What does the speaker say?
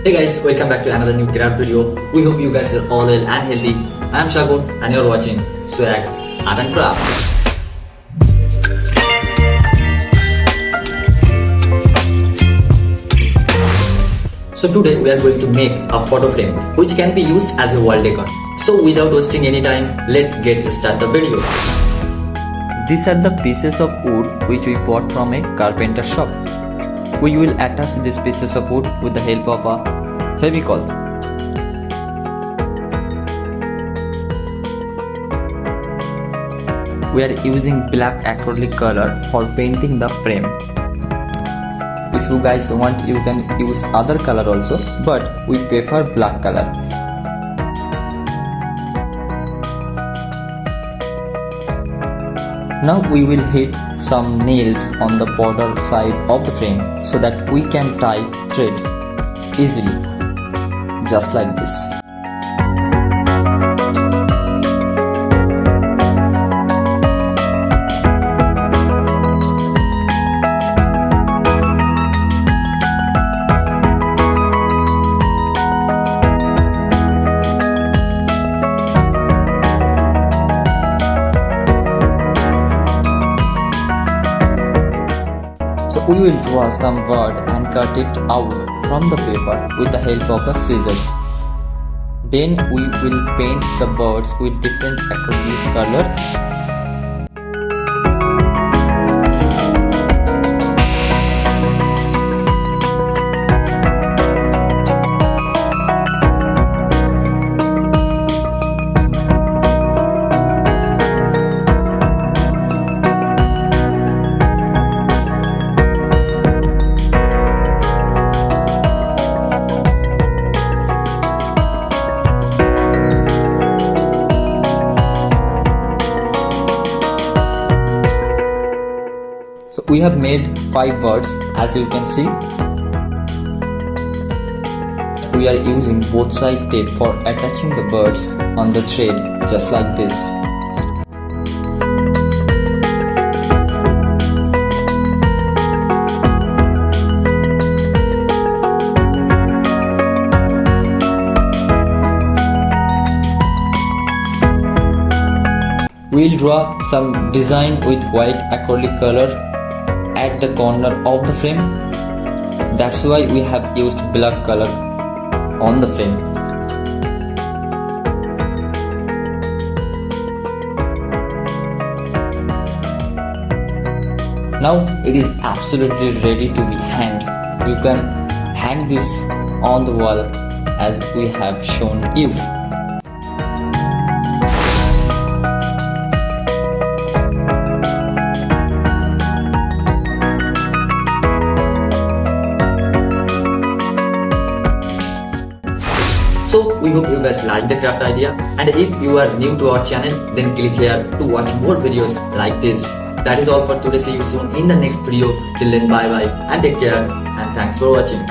Hey guys, welcome back to another new craft video. We hope you guys are all well and healthy. I am Shagun and you're watching Swag Art and Craft. So today we are going to make a photo frame which can be used as a wall decor. So without wasting any time, let's get start the video. These are the pieces of wood which we bought from a carpenter shop. We will attach these pieces of wood with the help of a Fevicol. We are using black acrylic color for painting the frame. If you guys want, you can use other color also, but we prefer black color. Now we will hit some nails on the border side of the frame so that we can tie thread easily, just like this. So we will draw some word and cut it out from the paper with the help of the scissors. Then we will paint the birds with different acrylic color. We have made 5 birds, as you can see. We are using both side tape for attaching the birds on the thread, just like this. We'll draw some design with white acrylic color at the corner of the frame. That's why we have used black color on the frame. Now it is absolutely ready to be hanged. You can hang this on the wall as we have shown you. So we hope you guys like the craft idea, and if you are new to our channel, then click here to watch more videos like this. That is all for today. See you soon in the next video. Till then, bye bye and take care, and thanks for watching.